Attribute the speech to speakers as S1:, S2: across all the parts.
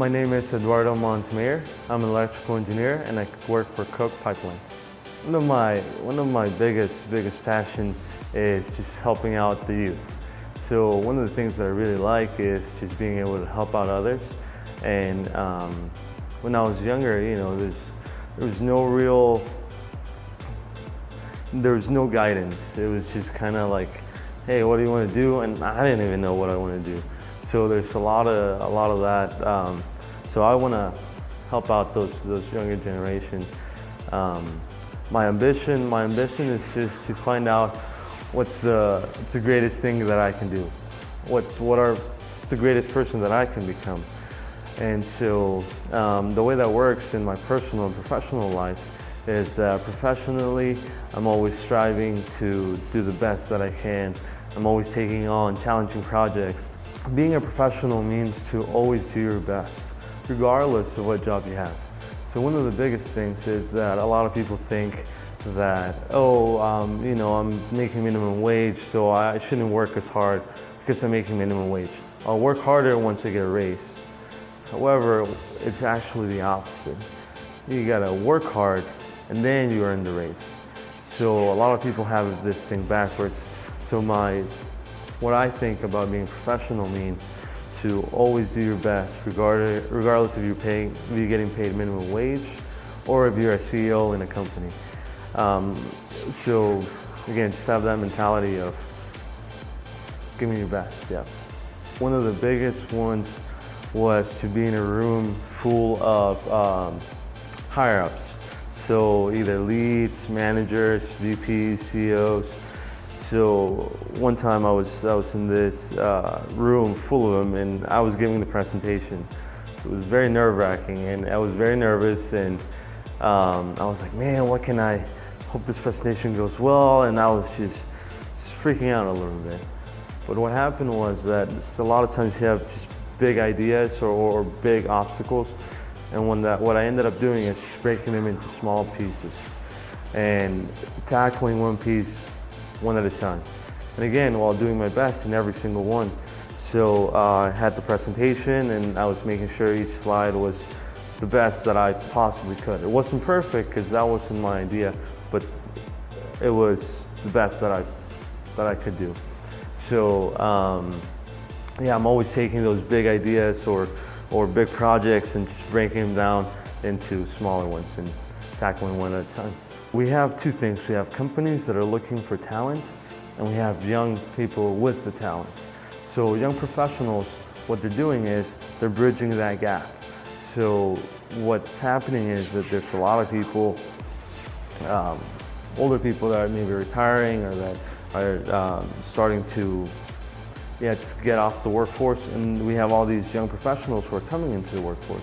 S1: My name is Eduardo Montemayor. I'm an electrical engineer and I work for Cook Pipeline. One of my biggest passion is just helping out the youth. So one of the things that I really like is just being able to help out others. And when I was younger, there was no guidance. It was just kind of like, hey, what do you want to do? And I didn't even know what I want to do. So there's a lot of that. So I want to help out those younger generations. My ambition is just to find out what's the greatest thing that I can do. What are the greatest person that I can become. And so the way that works in my personal and professional life is professionally, I'm always striving to do the best that I can. I'm always taking on challenging projects. Being a professional means to always do your best, regardless of what job you have. So one of the biggest things is that a lot of people think that, I'm making minimum wage, so I shouldn't work as hard because I'm making minimum wage. I'll work harder once I get a raise. However, it's actually the opposite. You gotta work hard and then you earn the raise. So a lot of people have this thing backwards. So what I think about being professional means to always do your best, regardless if you're getting paid minimum wage or if you're a CEO in a company. So again, just have that mentality of giving your best. Yeah. One of the biggest ones was to be in a room full of higher-ups. So either leads, managers, VPs, CEOs. So one time I was in this room full of them and I was giving the presentation. It was very nerve-wracking and I was very nervous and I was like, man, what can I hope this presentation goes well? And I was just freaking out a little bit. But what happened was that a lot of times you have just big ideas or big obstacles, and what I ended up doing is just breaking them into small pieces and tackling one piece one at a time. And again, while doing my best in every single one. So I had the presentation and I was making sure each slide was the best that I possibly could. It wasn't perfect because that wasn't my idea, but it was the best that I could do. So yeah, I'm always taking those big ideas or big projects and just breaking them down into smaller ones and tackling one at a time. We have two things. We have companies that are looking for talent and we have young people with the talent. So young professionals, what they're doing is they're bridging that gap. So what's happening is that there's a lot of people, older people that are maybe retiring or that are starting to get off the workforce, and we have all these young professionals who are coming into the workforce.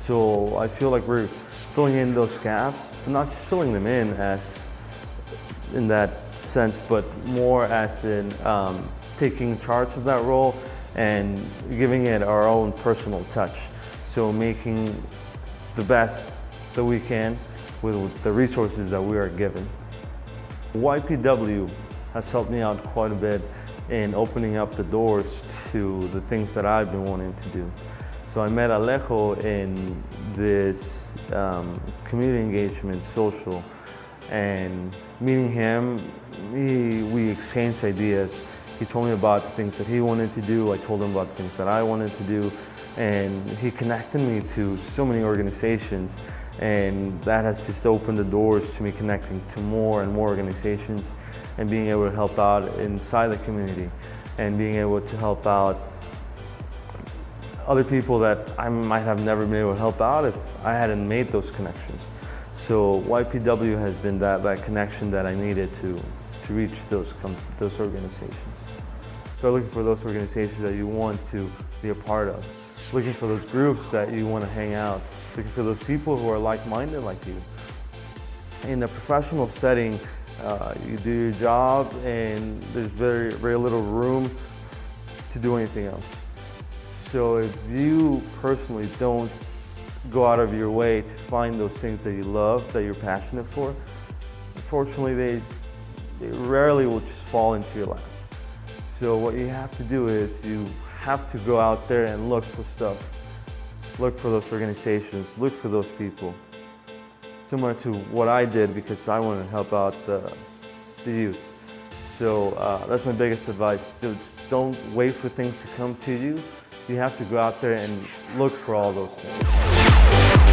S1: So I feel like we're filling in those gaps, but not just filling them in that sense, but more as in taking charge of that role and giving it our own personal touch. So making the best that we can with the resources that we are given. YPW has helped me out quite a bit in opening up the doors to the things that I've been wanting to do. So I met Alejo in this community engagement social, and meeting him, we exchanged ideas. He told me about the things that he wanted to do, I told him about the things that I wanted to do, and he connected me to so many organizations, and that has just opened the doors to me connecting to more and more organizations and being able to help out inside the community and being able to help out other people that I might have never been able to help out if I hadn't made those connections. So YPW has been that connection that I needed to reach those organizations. So looking for those organizations that you want to be a part of, looking for those groups that you want to hang out, looking for those people who are like-minded like you. In a professional setting, you do your job and there's very, very little room to do anything else. So if you personally don't go out of your way to find those things that you love, that you're passionate for, unfortunately they rarely will just fall into your lap. So what you have to do is you have to go out there and look for stuff look for those organizations, look for those people. Similar to what I did because I wanted to help out the youth. So that's my biggest advice. Don't wait for things to come to you. You have to go out there and look for all those things.